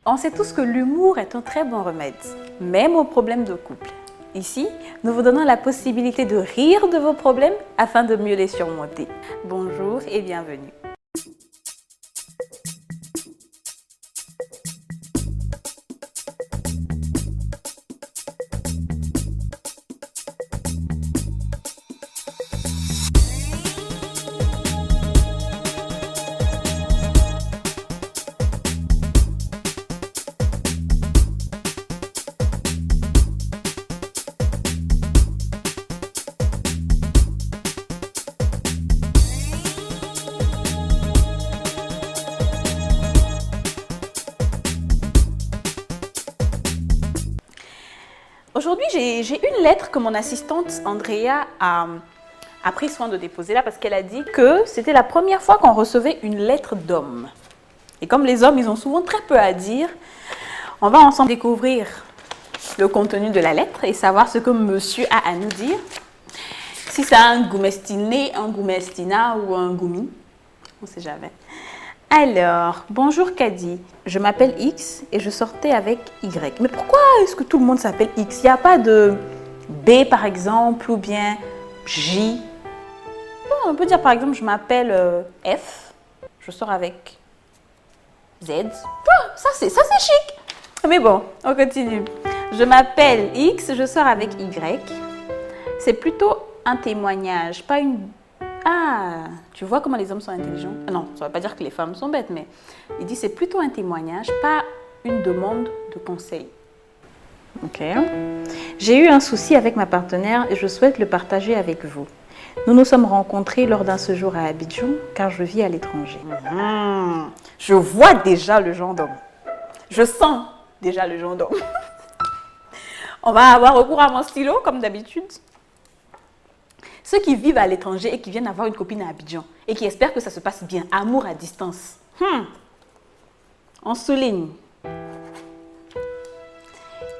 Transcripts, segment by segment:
On sait tous que l'humour est un très bon remède, même aux problèmes de couple. Ici, nous vous donnons la possibilité de rire de vos problèmes afin de mieux les surmonter. Bonjour et bienvenue. Aujourd'hui, j'ai une lettre que mon assistante Andrea a pris soin de déposer là parce qu'elle a dit que c'était la première fois qu'on recevait une lettre d'homme. Et comme les hommes, ils ont souvent très peu à dire, on va ensemble découvrir le contenu de la lettre et savoir ce que monsieur a à nous dire. Si c'est un goumestiné, un goumestina ou un goumi, on ne sait jamais. Alors, bonjour Kadi, je m'appelle X et je sortais avec Y. Mais pourquoi est-ce que tout le monde s'appelle X? Il n'y a pas de B par exemple ou bien J. Bon, on peut dire par exemple je m'appelle F, je sors avec Z. Oh, ça c'est chic. Mais bon, on continue. Je m'appelle X, je sors avec Y. C'est plutôt un témoignage, pas une... Ah, tu vois comment les hommes sont intelligents? Non, ça ne veut pas dire que les femmes sont bêtes, mais il dit c'est plutôt un témoignage, pas une demande de conseil. Ok. J'ai eu un souci avec ma partenaire et je souhaite le partager avec vous. Nous nous sommes rencontrés lors d'un séjour à Abidjan, car je vis à l'étranger. Je vois déjà le genre d'homme. Je sens déjà le genre d'homme. On va avoir recours à mon stylo, comme d'habitude. Ceux qui vivent à l'étranger et qui viennent avoir une copine à Abidjan et qui espèrent que ça se passe bien, amour à distance. On souligne.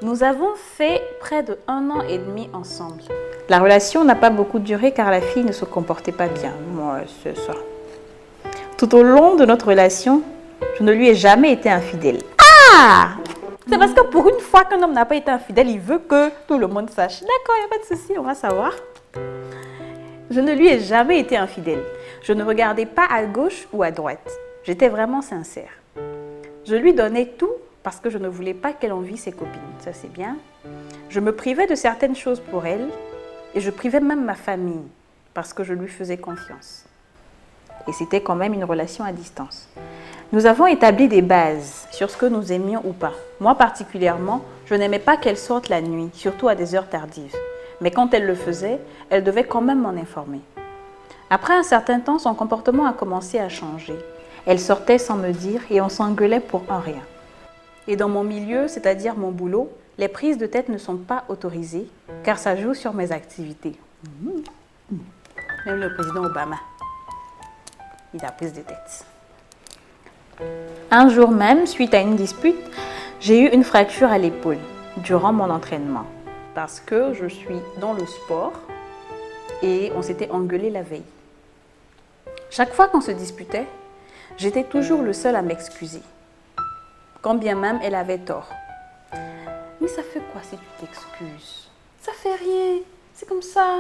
Nous avons fait près de 1 an et demi ensemble. La relation n'a pas beaucoup duré car la fille ne se comportait pas bien. Moi, c'est ça. Tout au long de notre relation, je ne lui ai jamais été infidèle. Ah! C'est parce que pour une fois qu'un homme n'a pas été infidèle, il veut que tout le monde sache. D'accord, il n'y a pas de souci, on va savoir. Je ne lui ai jamais été infidèle. Je ne regardais pas à gauche ou à droite. J'étais vraiment sincère. Je lui donnais tout parce que je ne voulais pas qu'elle envie ses copines. Ça, c'est bien. Je me privais de certaines choses pour elle et je privais même ma famille parce que je lui faisais confiance. Et c'était quand même une relation à distance. Nous avons établi des bases sur ce que nous aimions ou pas. Moi particulièrement, je n'aimais pas qu'elle sorte la nuit, surtout à des heures tardives. Mais quand elle le faisait, elle devait quand même m'en informer. Après un certain temps, son comportement a commencé à changer. Elle sortait sans me dire et on s'engueulait pour un rien. Et dans mon milieu, c'est-à-dire mon boulot, les prises de tête ne sont pas autorisées car ça joue sur mes activités. Même le président Obama, il a prise de tête. Un jour même, suite à une dispute, j'ai eu une fracture à l'épaule durant mon entraînement. Parce que je suis dans le sport et on s'était engueulé la veille. Chaque fois qu'on se disputait, j'étais toujours le seul à m'excuser. Quand bien même elle avait tort. Mais ça fait quoi si tu t'excuses? Ça fait rien, c'est comme ça.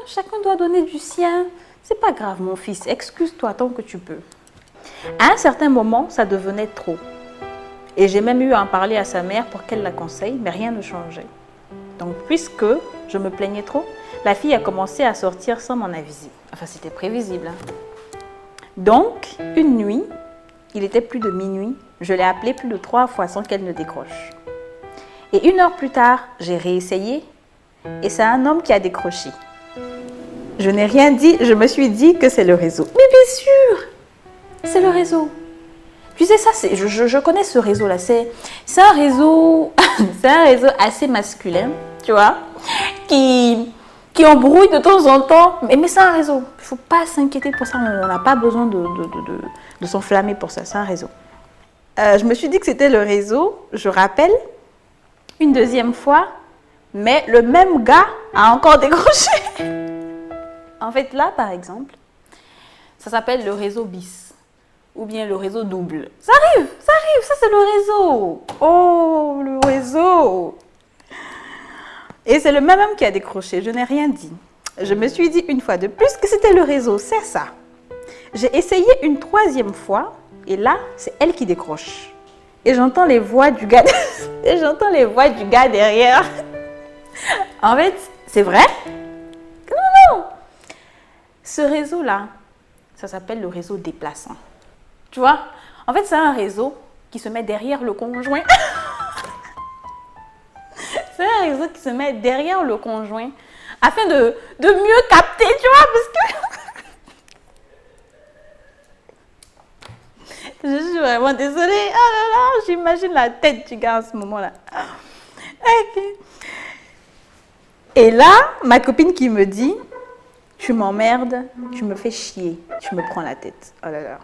Chacun doit donner du sien. C'est pas grave mon fils, excuse-toi tant que tu peux. À un certain moment, ça devenait trop. Et j'ai même eu à en parler à sa mère pour qu'elle la conseille, mais rien ne changeait. Donc, puisque je me plaignais trop, la fille a commencé à sortir sans m'en aviser. Enfin, c'était prévisible. Donc, une nuit, il était plus de minuit, je l'ai appelée plus de 3 fois sans qu'elle ne décroche. Et 1 heure plus tard, j'ai réessayé et c'est un homme qui a décroché. Je n'ai rien dit, je me suis dit que c'est le réseau. Mais bien sûr, c'est le réseau. Tu sais, ça, je connais ce réseau-là. C'est un réseau, c'est un réseau assez masculin, tu vois, qui embrouille de temps en temps. Mais c'est un réseau. Il ne faut pas s'inquiéter pour ça. On n'a pas besoin de s'enflammer pour ça. C'est un réseau. Je me suis dit que c'était le réseau. Je rappelle, une deuxième fois, mais le même gars a encore décroché. En fait, là, par exemple, Ça s'appelle le réseau bis. Ou bien le réseau double. Ça arrive, ça c'est le réseau. Oh, le réseau. Et c'est le même homme qui a décroché, je n'ai rien dit. Je me suis dit une fois de plus que c'était le réseau, c'est ça. J'ai essayé une troisième fois et là, c'est elle qui décroche. Et j'entends les voix du gars, derrière. En fait, c'est vrai? Non. Ce réseau-là, ça s'appelle le réseau déplaçant. Tu vois? En fait, c'est un réseau qui se met derrière le conjoint. C'est un réseau qui se met derrière le conjoint afin de mieux capter, tu vois, parce que... Je suis vraiment désolée. Oh là là, j'imagine la tête du gars en ce moment-là. Ok. Et là, ma copine qui me dit, tu m'emmerdes, tu me fais chier, tu me prends la tête. Oh là là.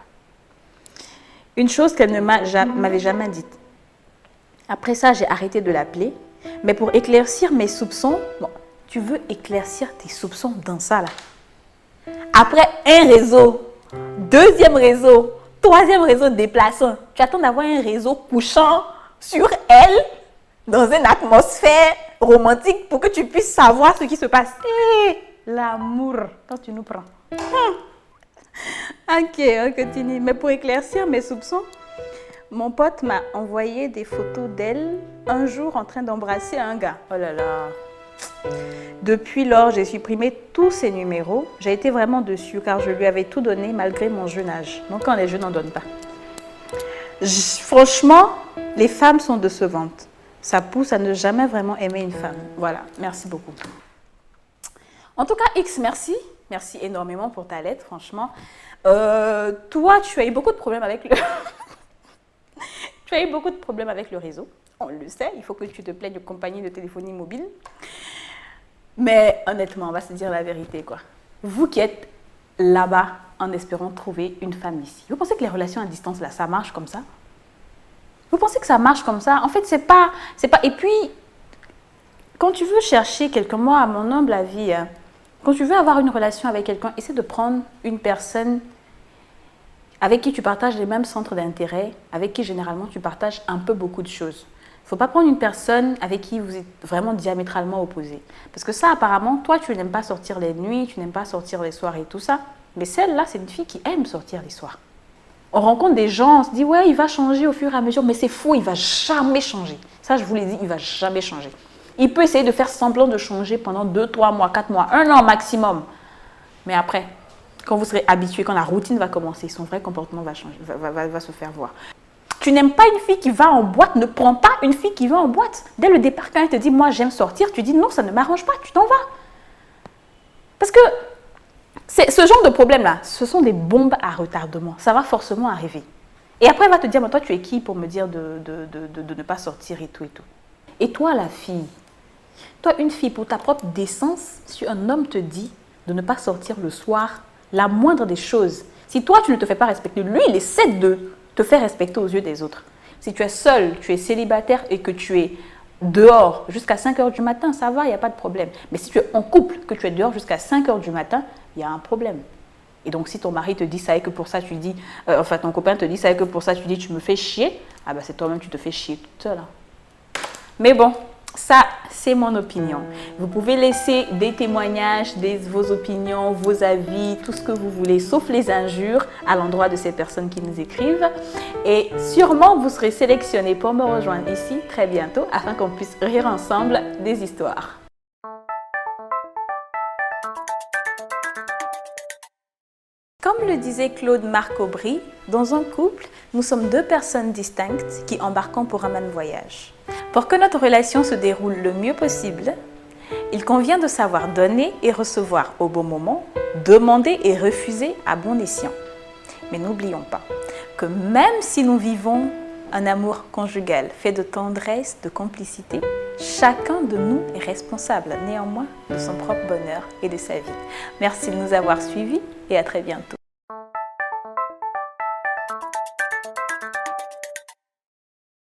Une chose qu'elle ne m'avait jamais dite. Après ça, j'ai arrêté de l'appeler. Mais pour éclaircir mes soupçons, bon, tu veux éclaircir tes soupçons dans ça là. Après un réseau, deuxième réseau, troisième réseau déplaçant, tu attends d'avoir un réseau couchant sur elle dans une atmosphère romantique pour que tu puisses savoir ce qui se passe. L'amour, quand tu nous prends. Ok, on continue. Mais pour éclaircir mes soupçons, mon pote m'a envoyé des photos d'elle un jour en train d'embrasser un gars. Oh là là. Depuis lors, j'ai supprimé tous ses numéros. J'ai été vraiment dessus car je lui avais tout donné malgré mon jeune âge. Donc quand les jeunes n'en donnent pas. Franchement, les femmes sont décevantes. Ça pousse à ne jamais vraiment aimer une femme. Voilà, merci beaucoup. En tout cas, X, merci. Merci énormément pour ta lettre, franchement. Toi, tu as eu beaucoup de problèmes avec le... Tu as eu beaucoup de problèmes avec le réseau, on le sait, il faut que tu te plaignes aux compagnies de téléphonie mobile. Mais honnêtement, on va se dire la vérité, quoi. Vous qui êtes là-bas en espérant trouver une femme ici, vous pensez que les relations à distance, là, ça marche comme ça? Vous pensez que ça marche comme ça? En fait, c'est pas... Et puis, quand tu veux chercher quelqu'un, moi, à mon humble avis, quand tu veux avoir une relation avec quelqu'un, essaie de prendre une personne avec qui tu partages les mêmes centres d'intérêt, avec qui généralement tu partages un peu beaucoup de choses. Il ne faut pas prendre une personne avec qui vous êtes vraiment diamétralement opposés. Parce que ça, apparemment, toi, tu n'aimes pas sortir les nuits, tu n'aimes pas sortir les soirs et tout ça. Mais celle-là, c'est une fille qui aime sortir les soirs. On rencontre des gens, on se dit, ouais, il va changer au fur et à mesure. Mais c'est faux, il ne va jamais changer. Ça, je vous l'ai dit, il ne va jamais changer. Il peut essayer de faire semblant de changer pendant 2, 3 mois, 4 mois, 1 an maximum. Mais après... Quand vous serez habitué, quand la routine va commencer, son vrai comportement va changer, va se faire voir. Tu n'aimes pas une fille qui va en boîte, ne prends pas une fille qui va en boîte. Dès le départ, quand elle te dit « moi j'aime sortir », tu dis « non, ça ne m'arrange pas », tu t'en vas. Parce que ce genre de problème-là, ce sont des bombes à retardement. Ça va forcément arriver. Et après, elle va te dire « toi, tu es qui pour me dire de ne pas sortir et tout et tout ». Et toi, la fille, toi, une fille, pour ta propre décence, si un homme te dit de ne pas sortir le soir, la moindre des choses, si toi tu ne te fais pas respecter, lui il essaie de te faire respecter aux yeux des autres. Si tu es seul, tu es célibataire et que tu es dehors jusqu'à 5 h du matin, ça va, il n'y a pas de problème. Mais si tu es en couple, que tu es dehors jusqu'à 5 h du matin, il y a un problème. Et donc si ton mari te dit ça et que pour ça tu dis, enfin ton copain te dit ça et que pour ça tu dis tu me fais chier, ah ben c'est toi-même tu te fais chier toute seule. Mais bon, ça, c'est mon opinion. Vous pouvez laisser des témoignages, vos opinions, vos avis, tout ce que vous voulez, sauf les injures à l'endroit de ces personnes qui nous écrivent. Et sûrement, vous serez sélectionnés pour me rejoindre ici très bientôt afin qu'on puisse rire ensemble des histoires. Comme le disait Claude Marc-Aubry, dans un couple, nous sommes deux personnes distinctes qui embarquons pour un même voyage. Pour que notre relation se déroule le mieux possible, il convient de savoir donner et recevoir au bon moment, demander et refuser à bon escient. Mais n'oublions pas que même si nous vivons un amour conjugal fait de tendresse, de complicité, chacun de nous est responsable néanmoins de son propre bonheur et de sa vie. Merci de nous avoir suivis et à très bientôt.